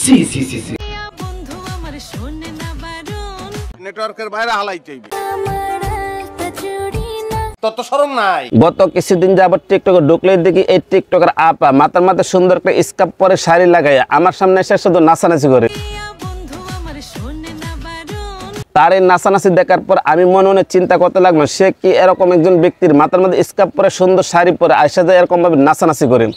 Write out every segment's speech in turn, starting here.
C C C C নেটওয়ার্কের বাইরে হালাইতেই তত শরম নাই। গত কিছুদিন যাবত টিকটকে ঢুকলে দেখি এই টিকটকের আপা মাথার মাথায় সুন্দর একটা স্কার্ফ পরে শাড়ি লাগাই আমার সামনে এসে শুধু নাচানাচি করে। তার এই নাচানাচি দেখার পর আমি মনে মনে চিন্তা করতে লাগলাম, সে কি এরকম একজন ব্যক্তির মাথার মধ্যে স্কার্ফ পরে সুন্দর শাড়ি পরে আইসা যায় এরকম ভাবে নাচানাচি করে।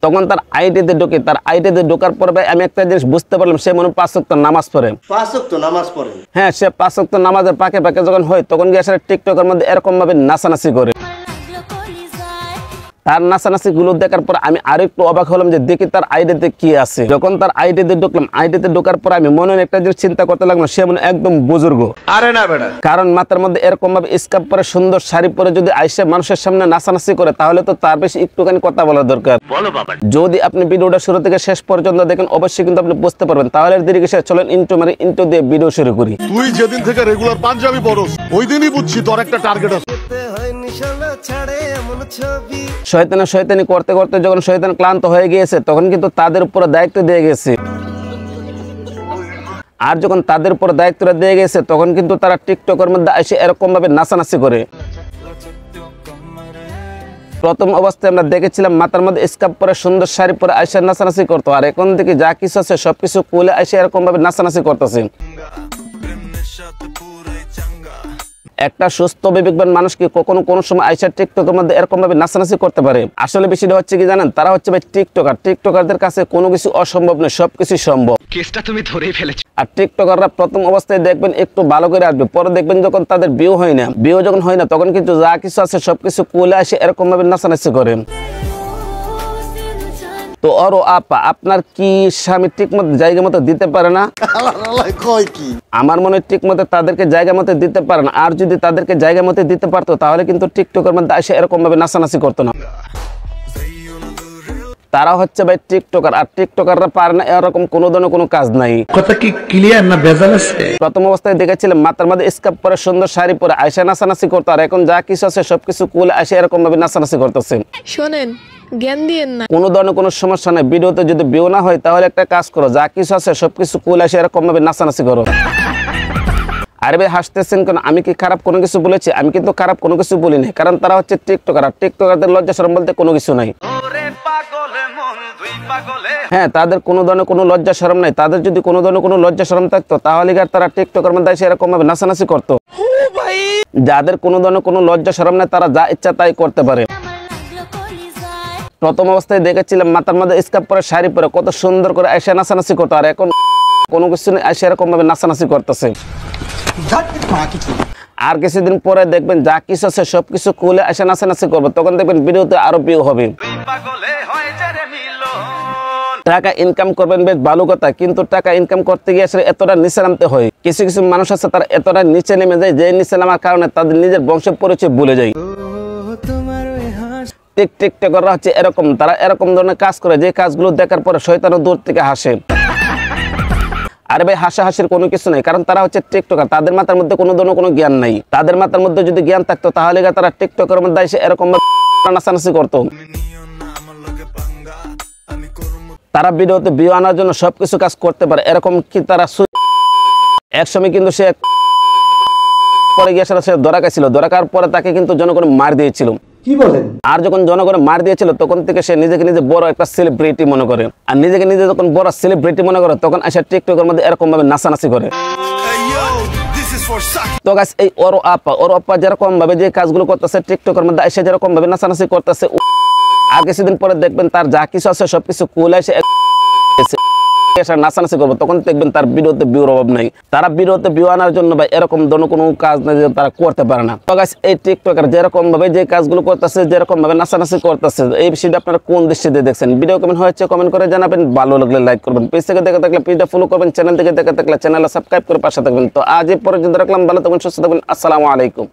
তখন তার আইডিতে ঢুকে, তার আইডিতে ঢোকার পর ভাই আমি একটা জিনিস বুঝতে পারলাম, সে মনে 5 ওয়াক্ত নামাজ পড়ে। 5 ওয়াক্ত নামাজ পড়ে? হ্যাঁ, সে 5 ওয়াক্ত নামাজের পাকে পাকে যখন হয় তখন গিয়ে আসলে টিকটকের মধ্যে এরকম ভাবে নাচানাচি করে। তার নাচানাচি গুলো দেখার পর আমি আরো একটু অবাক হলাম যে দেখি তার আইডিতে কি আছে। যখন তার আইডিতে ঢুকলাম, আইডিতে ঢোকার পর আমি মনে একটা জিনিস চিন্তা করতে লাগলাম, সে মনে একদম বুজুর্গ। আরে না বেটা, কারণ মাথার মধ্যে এরকম ভাবে স্কার্ফ পরে সুন্দর শাড়ি পরে যদি আইসে মানুষের সামনে নাচানাচি করে তাহলে তো তার বেশি একটুখানি কথা বলা দরকার। বলো বাবা। যদি আপনি ভিডিওটা শুরু থেকে শেষ পর্যন্ত দেখেন অবশ্যই কিন্তু আপনি বুঝতে পারবেন। তাহলে দেরি কিসের, চলেন ইন্ট্রো দিয়ে ভিডিও শুরু করি। তুই যেদিন থেকে রেগুলার পাঞ্জাবি পরস ওই দিনই বুঝছি তোর একটা টার্গেট আছে। শয়তানি করতে করতে যখন শয়তান ক্লান্ত হয়ে গিয়েছে তখন কিন্তু তাদের উপর দায়িত্ব দিয়ে গেছে। আর যখন তাদের উপর দায়িত্বটা দিয়ে গেছে তখন কিন্তু তারা টিকটকের মধ্যে এসে এরকম ভাবে নাচানাচি করে। প্রথম অবস্থায় আমরা দেখেছিলাম মাথার মধ্যে স্কার্ফ পরে সুন্দর শাড়ি পরে আইসা নাচানাচি করতো, আর এখন থেকে যা কিছু আছে সবকিছু খুলে এসে এরকম ভাবে নাচানাচি করতেছে। একটা সুস্থ বিবেকবান মানুষ কি কখনো কোনো সময় আইসা টিকটকের মধ্যে এরকম ভাবে নাচানাচি করতে পারে? আসলে বিষয়টা হচ্ছে কি জানেন, তারা হচ্ছে ভাই টিকটকারদের কাছে কোনো কিছু অসম্ভব নয়, সবকিছু সম্ভব। কেসটা তুমি ধরেই ফেলেছো। আর টিকটকাররা প্রথম অবস্থায় দেখবেন একটু ভালো করে আসবে, পরে দেখবেন যখন তাদের বিয়ে হয় না তখন কিন্তু যা কিছু আছে সবকিছু কোলে আসে এরকম ভাবে নাচানাচি করে। তো আরো আপা, আপনার কি স্বামী ঠিক মতো জায়গা মতো দিতে পারে না? আমার মনে হয় ঠিক মতো তাদেরকে জায়গা মতো দিতে পারে না। আর যদি তাদেরকে জায়গা মতো দিতে পারতো তাহলে কিন্তু টিকটকের মধ্যে এসে এরকম ভাবে নাচানাচি করতো না। তারা হচ্ছে ভাই টিকটকার, আর টিকটকাররা পারে না এরকম কোনো ধরনের কোনো কাজ নাই। কথা কি ক্লিয়ার না ভেজাল আছে? প্রথম অবস্থায় দেখেছিলাম মাথার মধ্যে স্কার্ফ পরে সুন্দর শাড়ি পরে আয়সা নাচানাচি করতো, আর এখন যা কিছু আছে সবকিছু কুলে আসে এরকম ভাবে নাচানাচি করতেছে। শোনেন, জ্ঞান দিয়েন না। কোনো ধরনের কোনো সমস্যা নাই, ভিডিওতে যদি বিয়ে না হয় তাহলে একটা কাজ করো, যা কিছু আছে সবকিছু কুলে আসে এরকম ভাবে নাচানাচি করো। আরে ভাই হাসতেছেন কেন? আমি কি খারাপ কোনো কিছু বলেছি? আমি কিন্তু খারাপ কোনো কিছু বলিনি, কারণ তারা হচ্ছে টিকটকার, আর টিকটকারদের লজ্জা শরম বলতে কোনো কিছু নাই। হ্যাঁ, তাদের কোনো ধরনের কোনো লজ্জা শরম নাই। তাদের যদি কোনো ধরনের কোনো লজ্জা শরম থাকতো তাহলে আর তারা টিকটকের মধ্যে এসে এরকম ভাবে নাচানাচি করতো। যাদের কোনো ধরনের কোনো লজ্জা শরম নাই তারা যা ইচ্ছা তাই করতে পারে। প্রথম অবস্থায় দেখেছিলাম মাথার মধ্যে স্কার্ফ পরে শাড়ি পরে কত সুন্দর করে এসে নাচানাচি করতো, আর এখন কোনো কিছু নেই এসে এরকম ভাবে নাচানাচি করতেছে। আর কিছুদিন পরে দেখবেন যা কিছু আছে সবকিছু খুলে এসে নাচানাচি করবে, তখন দেখবেন ভিডিওতে আরো ভিউ হবে। টাকা ইনকাম করবেন বেশ ভালো কথা, কিন্তু টাকা ইনকাম করতে গিয়ে আসলে এতটা নিচে নামতে হয়। কিছু কিছু মানুষ আছে তারা এতটা নিচে নেমে যায় যে নিচে নামার কারণে তাদের নিজের বংশের পরিচয় ভুলে যায়। টিকটকাররা হচ্ছে এরকম, তারা এরকম ধরনের কাজ করে যে কাজগুলো দেখার পরে শয়তানও দূর থেকে হাসে। আরে ভাই হাসাহাসির কোনো কিছু নাই, কারণ তারা হচ্ছে টিকটকার, তাদের মাথার মধ্যে কোনো ধরনের কোনো জ্ঞান নাই। তাদের মাথার মধ্যে যদি জ্ঞান থাকতো তাহলে তারা টিকটকের মধ্যে এসে এরকম নাচানাচি করতো। তারা ভিডিওতে ভিউ আনার জন্য সবকিছু কাজ করতে পারে, এরকম কি তারা একসময় কিন্তু সে পরে গিয়ে সে ধরা খাইছিল, ধরা খাওয়ার পরে তাকে কিন্তু জনগণ মার দিয়েছিল। কি বলেন? আর যখন জনগণ মার দিয়েছিল তখন থেকে সে নিজেকে নিজে বড় একটা সেলিব্রিটি মনে করে, আর নিজেকে নিজে যখন বড় সেলিব্রিটি মনে করে তখন এসে টিকটকের মধ্যে এরকম ভাবে নাচানাচি করে। তো গাইস, এই ওর আপা যেরকম ভাবে যে কাজগুলো করতেছে টিকটকের মধ্যে এসে যেরকম ভাবে নাচানাচি করতেছে, আর কিছুদিন পরে দেখবেন তার যা কিছু আছে সবকিছু কুলে এসে নাচানাচি করবো, তখন দেখবেন তার ভিডিওতে ভিউর অভাব নাই। তারা ভিডিওতে ভিউ আনার জন্য ভাই এরকম কোনো কাজ নাই যে তারা করতে পারে না। তো গাইস, এই টিকটকার যেরকম ভাবে যে কাজগুলো করতেছে, যেরকম ভাবে নাচানাচি করতেছে, এই বিষয়টা আপনারা কোন দৃষ্টিতে দেখছেন? ভিডিও কেমন হয়েছে কমেন্ট করে জানাবেন, ভালো লাগলে লাইক করবেন, পেজ থেকে দেখে থাকলে পেজটা ফলো করবেন, চ্যানেল থেকে দেখে থাকলে চ্যানেলটা সাবস্ক্রাইব করে পাশে থাকবেন। তো আজ এই পর্যন্ত রাখলাম, ভালো থাকবেন, সুস্থ থাকবেন, আসসালামু আলাইকুম।